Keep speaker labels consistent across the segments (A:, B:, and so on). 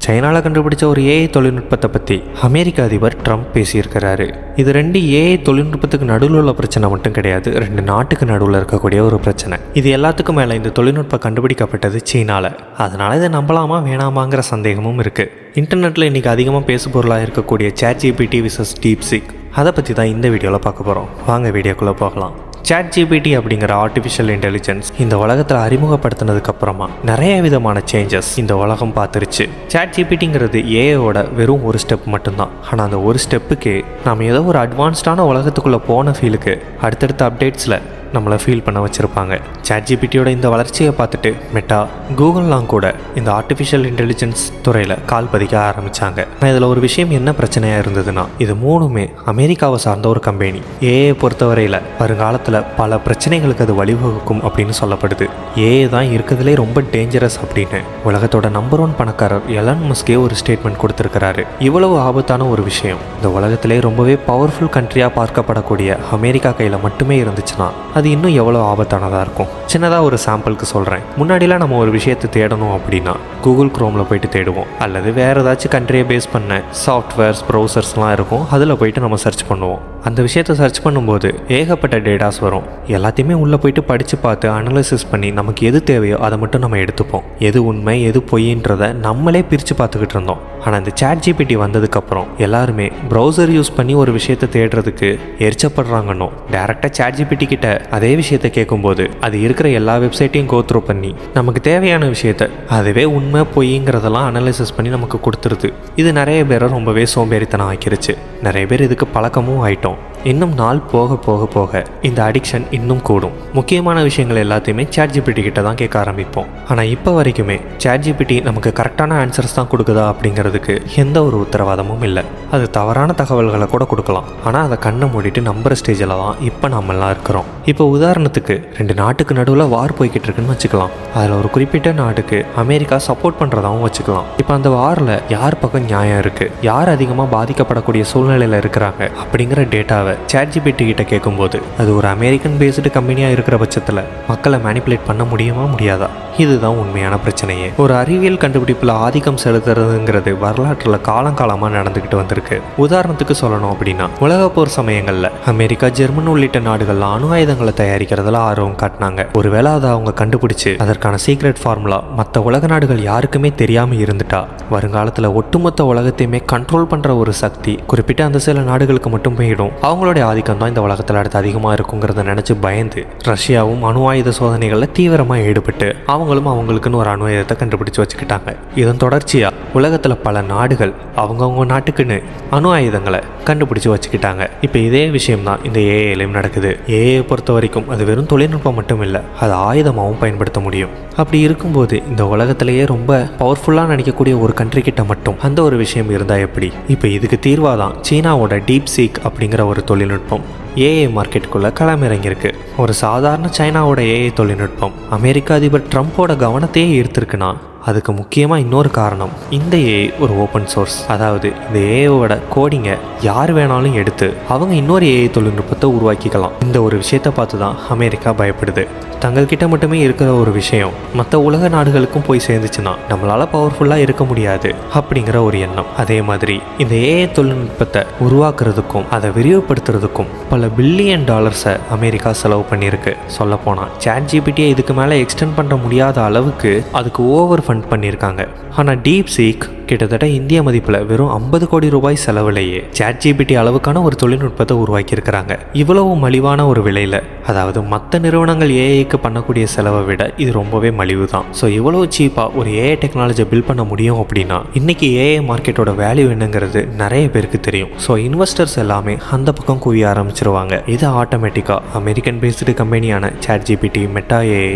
A: சைனாவில் கண்டுபிடிச்ச ஒரு ஏஐ தொழில்நுட்பத்தை பற்றி அமெரிக்க அதிபர் ட்ரம்ப் பேசியிருக்கிறாரு. இது ரெண்டு ஏஐ தொழில்நுட்பத்துக்கு நடுவில் உள்ள பிரச்சனை மட்டும் கிடையாது, ரெண்டு நாட்டுக்கு நடுவில் இருக்கக்கூடிய ஒரு பிரச்சனை. இது எல்லாத்துக்கும் மேலே இந்த தொழில்நுட்பம் கண்டுபிடிக்கப்பட்டது சீனாவில். அதனால் இதை நம்பலாமா வேணாமாங்கிற சந்தேகமும் இருக்குது. இன்டர்நெட்டில் இன்றைக்கி அதிகமாக பேசுபொருளாக இருக்கக்கூடிய ChatGPT vs DeepSeek, அதை பற்றி தான் இந்த வீடியோவில் பார்க்க போகிறோம். வாங்க வீடியோக்குள்ளே போகலாம். ChatGPT அப்படிங்கிற ஆர்டிஃபிஷியல் இன்டெலிஜென்ஸ் இந்த உலகத்தில் அறிமுகப்படுத்தினதுக்கு அப்புறமா நிறைய விதமான சேஞ்சஸ் இந்த உலகம் பார்த்துருச்சு. ChatGPTங்கிறது ஏஐயோட வெறும் ஒரு ஸ்டெப் மட்டும்தான். ஆனால் அந்த ஒரு ஸ்டெப்புக்கு நம்ம ஏதோ ஒரு அட்வான்ஸ்டான உலகத்துக்குள்ளே போன ஃபீலுக்கு அடுத்தடுத்த அப்டேட்ஸில் நம்மளை ஃபீல் பண்ண வச்சுருப்பாங்க. ChatGPTயோட இந்த வளர்ச்சியை பார்த்துட்டு மெட்டா, கூகுள்லாம் கூட இந்த ஆர்டிஃபிஷியல் இன்டெலிஜென்ஸ் துறையில் கால் பதிக்க ஆரம்பித்தாங்க. இதில் ஒரு விஷயம் என்ன பிரச்சனையாக இருந்ததுன்னா, இது மூணுமே அமெரிக்காவை சார்ந்த ஒரு கம்பெனி. ஏஐ பொறுத்தவரையில் வருங்காலத்தில் பல பிரச்சனைகளுக்கு அது வழிவகுக்கும் அப்படின்னு சொல்லப்படுது. ஏஐ தான் இருக்கிறதுலே ரொம்ப டேஞ்சரஸ் அப்படின்னு உலகத்தோட நம்பர் 1 பணக்காரர் எலன் மஸ்கே ஒரு ஸ்டேட்மெண்ட் கொடுத்துருக்கிறாரு. இவ்வளவு ஆபத்தான ஒரு விஷயம் இந்த உலகத்திலே ரொம்பவே பவர்ஃபுல் கண்ட்ரியாக பார்க்கப்படக்கூடிய அமெரிக்கா கையில் மட்டுமே இருந்துச்சுன்னா அது இன்னும் எவ்வளோ ஆபத்தானதாக இருக்கும். சின்னதாக ஒரு சாம்பிளுக்கு சொல்கிறேன். முன்னாடிலாம் நம்ம ஒரு விஷயத்தை தேடணும் அப்படின்னா கூகுள் குரோமில் போயிட்டு தேடுவோம், அல்லது வேறு ஏதாச்சும் கண்ட்ரியை பேஸ் பண்ண சாஃப்ட்வேர்ஸ் ப்ரௌசர்ஸ்லாம் இருக்கும், அதில் போயிட்டு நம்ம சர்ச் பண்ணுவோம். அந்த விஷயத்தை சர்ச் பண்ணும்போது ஏகப்பட்ட டேட்டாஸ் வரும். எல்லாத்தையுமே உள்ளே போயிட்டு படித்து பார்த்து அனலைசிஸ் பண்ணி நமக்கு எது தேவையோ அதை மட்டும் நம்ம எடுத்துப்போம். எது உண்மை எது பொய்ன்றதை நம்மளே பிரித்து பார்த்துக்கிட்டு இருந்தோம். ஆனால் இந்த ChatGPT வந்ததுக்கப்புறம் எல்லாருமே ப்ரௌசர் யூஸ் பண்ணி ஒரு விஷயத்தை தேடுறதுக்கு எரிச்சப்படுறாங்கன்னோ, டேரெக்டாக ChatGPT கிட்ட அதே விஷயத்தை கேட்கும்போது அது இருக்கிற எல்லா வெப்சைட்டையும் கோத்ரூ பண்ணி நமக்கு தேவையான விஷயத்தை அதுவே உண்மை பொய்ங்கிறதெல்லாம் அனலைசிஸ் பண்ணி நமக்கு கொடுத்துருது. இது நிறைய பேரை ரொம்பவே சோம்பேறித்தனம் ஆக்கிருச்சு. நிறைய பேர் இதுக்கு பழக்கமும் ஆயிட்டோம். இன்னும் நாள் போக போக போக இந்த அடிக்ஷன் இன்னும் கூடும். முக்கியமான விஷயங்கள் எல்லாத்தையுமே ChatGPT கிட்ட தான் கேட்க ஆரம்பிப்போம். ஆனால் இப்போ வரைக்குமே ChatGPT நமக்கு கரெக்டான ஆன்சர்ஸ் தான் கொடுக்குதா அப்படிங்கிறதுக்கு எந்த ஒரு உத்தரவாதமும் இல்லை. அது தவறான தகவல்களை கூட கொடுக்கலாம். ஆனால் அதை கண்ணை மூடிட்டு நம்புற ஸ்டேஜில் தான் இப்போ நம்மளாம் இருக்கிறோம். இப்போ உதாரணத்துக்கு 2 நாட்டுக்கு நடுவில் வார் போய்கிட்டு இருக்குன்னு வச்சுக்கலாம். அதில் ஒரு குறிப்பிட்ட நாட்டுக்கு அமெரிக்கா சப்போர்ட் பண்ணுறதாகவும் வச்சுக்கலாம். இப்போ அந்த வாரில் யார் பக்கம் நியாயம் இருக்குது, யார் அதிகமாக பாதிக்கப்படக்கூடிய சூழ்நிலையில் இருக்கிறாங்க அப்படிங்கிற டேட்டாவை ChatGPT கிட்ட கேட்கும்போது அது ஒரு அமெரிக்கன் பேஸ்டு கம்பெனியாக இருக்கிற பட்சத்தில் மக்களை மேனிப்புலேட் பண்ண முடியுமா முடியாதா? இதுதான் உண்மையான பிரச்சனையே. ஒரு அறிவியல் கண்டுபிடிப்பில் ஆதிக்கம் செலுத்துறதுங்கிறது வரலாற்றில் காலங்காலமாக நடந்துக்கிட்டு வந்திருக்கு. உதாரணத்துக்கு சொல்லணும் அப்படின்னா, உலக போர் சமயங்களில் அமெரிக்கா, ஜெர்மன் உள்ளிட்ட நாடுகள் அணு ஆயுதங்களை தயாரிக்கிறதுல ஆர்வம் காட்டினாங்க. ஒருவேளை அதை அவங்க கண்டுபிடிச்சு அதற்கான சீக்ரெட் ஃபார்முலா மற்ற உலக நாடுகள் யாருக்குமே தெரியாமல் இருந்துட்டா வருங்காலத்தில் ஒட்டுமொத்த உலகத்தையுமே கண்ட்ரோல் பண்ணுற ஒரு சக்தி குறிப்பிட்ட அந்த சில நாடுகளுக்கு மட்டும் போயிடும். அவங்களுடைய ஆதிக்கம் தான் இந்த உலகத்தில் அடுத்து அதிகமாக இருக்குங்கிறத நினச்சி பயந்து ரஷ்யாவும் அணு ஆயுத சோதனைகளில் தீவிரமாக ஈடுபட்டு அவங்களுக்குன்னு ஒரு அணு ஆயுதத்தை கண்டுபிடிச்சு வச்சுக்கிட்டாங்க. இதன் தொடர்ச்சியாக உலகத்தில் பல நாடுகள் அவங்கவுங்க நாட்டுக்குன்னு அணு ஆயுதங்களை கண்டுபிடிச்சு வச்சுக்கிட்டாங்க. இப்போ இதே விஷயம் தான் இந்த ஏஐலையும் நடக்குது. ஏஐ பொறுத்த வரைக்கும் அது வெறும் தொழில்நுட்பம் மட்டும் இல்லை, அது ஆயுதமாகவும் பயன்படுத்த முடியும். அப்படி இருக்கும்போது இந்த உலகத்திலேயே ரொம்ப பவர்ஃபுல்லாக நினைக்கக்கூடிய ஒரு கண்ட்ரி கிட்ட மட்டும் அந்த ஒரு விஷயம் இருந்தால் எப்படி? இப்போ இதுக்கு தீர்வாக தான் சீனாவோட DeepSeek அப்படிங்கிற ஒரு தொழில்நுட்பம் ஏஐ மார்க்கெட்டுக்குள்ளே களமிறங்கியிருக்கு. ஒரு சாதாரண சைனாவோட ஏஐ தொழில்நுட்பம் அமெரிக்க அதிபர் ட்ரம்ப்போட கவனத்தையே ஈர்த்திருக்குன்னா அதுக்கு முக்கியமாக இன்னொரு காரணம், இந்த ஏஐ ஒரு ஓப்பன் சோர்ஸ். அதாவது இந்த ஏஐயோட கோடிங்கை யார் வேணாலும் எடுத்து அவங்க இன்னொரு ஏஐ தொழில்நுட்பத்தை உருவாக்கிக்கலாம். இந்த ஒரு விஷயத்தை பார்த்து தான் அமெரிக்கா பயப்படுது. தங்கள்கிட்ட மட்டுமே இருக்கிற ஒரு விஷயம் மற்ற உலக நாடுகளுக்கும் போய் சேர்ந்துச்சுன்னா நம்மளால் பவர்ஃபுல்லாக இருக்க முடியாது அப்படிங்கிற ஒரு எண்ணம். அதே மாதிரி இந்த ஏஐ தொழில்நுட்பத்தை உருவாக்குறதுக்கும் அதை விரிவுபடுத்துறதுக்கும் பல பில்லியன் டாலர்ஸை அமெரிக்கா செலவு பண்ணியிருக்கு. சொல்லப்போனால் ChatGPTயை இதுக்கு மேலே எக்ஸ்டெண்ட் பண்ண முடியாத அளவுக்கு அதுக்கு ஓவர் ஃபண்ட் பண்ணியிருக்காங்க. ஆனால் DeepSeek கிட்டத்தட்ட இந்திய மதிப்பில் வெறும் 50 கோடி ரூபாய் செலவுலேயே ChatGPT அளவுக்கான ஒரு தொழில்நுட்பத்தை உருவாக்கியிருக்கிறாங்க. இவ்வளவு மலிவான ஒரு விலையில், அதாவது மற்ற நிறுவனங்கள் ஏஐக்கு பண்ணக்கூடிய செலவை விட இது ரொம்பவே மலிவு தான். ஸோ இவ்வளோ சீப்பாக ஒரு ஏஐ டெக்னாலஜியை பில்ட் பண்ண முடியும் அப்படின்னா இன்றைக்கி ஏஐ மார்க்கெட்டோட வேல்யூ என்னங்கிறது நிறைய பேருக்கு தெரியும். ஸோ இன்வெஸ்டர்ஸ் எல்லாமே அந்த பக்கம் குவிய ஆரம்பிச்சிருவாங்க. இது ஆட்டோமேட்டிக்காக அமெரிக்கன் பேஸ்டு கம்பெனியான ChatGPT, Meta AI,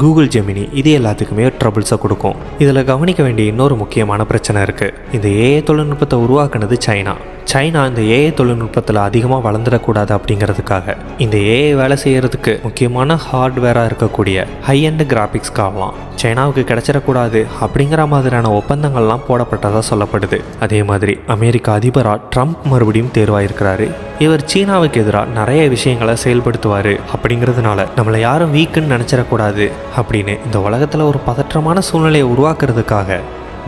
A: Google Gemini இது எல்லாத்துக்குமே ட்ரபிள்ஸை கொடுக்கும். இதில் கவனிக்க வேண்டிய இன்னொரு முக்கியமான பிரச்சனை இருக்குது. இந்த ஏஐ தொழில்நுட்பத்தை உருவாக்குனது சைனா இந்த ஏஐ தொழில்நுட்பத்தில் அதிகமாக வளர்ந்துடக்கூடாது அப்படிங்கிறதுக்காக இந்த ஏஐ வேலை செய்கிறதுக்கு முக்கியமான ஹார்ட்வேராக இருக்கக்கூடிய ஹை அண்ட் கிராஃபிக்ஸ் கார்டெலாம் சைனாவுக்கு கிடைச்சிடக்கூடாது அப்படிங்கிற மாதிரியான ஒப்பந்தங்கள்லாம் போடப்பட்டதாக சொல்லப்படுது. அதே மாதிரி அமெரிக்க அதிபராக ட்ரம்ப் மறுபடியும் தேர்வாயிருக்கிறாரு. இவர் சீனாவுக்கு எதிராக நிறைய விஷயங்களை செயல்படுத்துவார் அப்படிங்கிறதுனால நம்மளை யாரும் வீக்குன்னு நினச்சிடக்கூடாது அப்படின்னு இந்த உலகத்தில் ஒரு பதற்றமான சூழ்நிலையை உருவாக்குறதுக்காக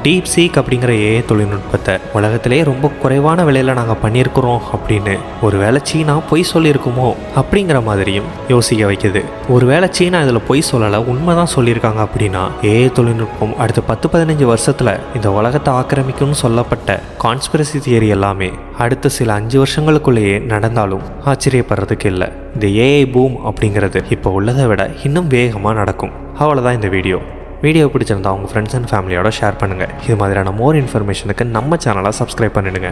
A: டீப் சீக் அப்படிங்கிற ஏஐ தொழில்நுட்பத்தை உலகத்திலே ரொம்ப குறைவான விலையில் நாங்கள் பண்ணியிருக்கிறோம் அப்படின்னு ஒருவேளை சீனா பொய் சொல்லியிருக்குமோ அப்படிங்கிற மாதிரியும் யோசிக்க வைக்குது. ஒருவேளை சீனா இதில் பொய் சொல்லலை, உண்மைதான் சொல்லியிருக்காங்க அப்படின்னா ஏஐ தொழில்நுட்பம் அடுத்த 10-15 வருஷத்தில் இந்த உலகத்தை ஆக்கிரமிக்கும்னு சொல்லப்பட்ட கான்ஸ்பிரசி தியரி எல்லாமே அடுத்த சில 5 வருஷங்களுக்குள்ளேயே நடந்தாலும் ஆச்சரியப்படுறதுக்கு இல்லை. இந்த ஏஐ பூம் அப்படிங்கிறது இப்போ உள்ளதை விட இன்னும் வேகமாக நடக்கும். அவ்வளோதான் இந்த வீடியோ பிடிச்சிருந்தா உங்கள் ஃப்ரெண்ட்ஸ் அண்ட் ஃபேமிலியோட ஷேர் பண்ணுங்கள். இது மாதிரியான மோர் இன்ஃபர்மேஷனுக்கு நம்ம சேனலை சப்ஸ்கிரைப் பண்ணிடுங்க.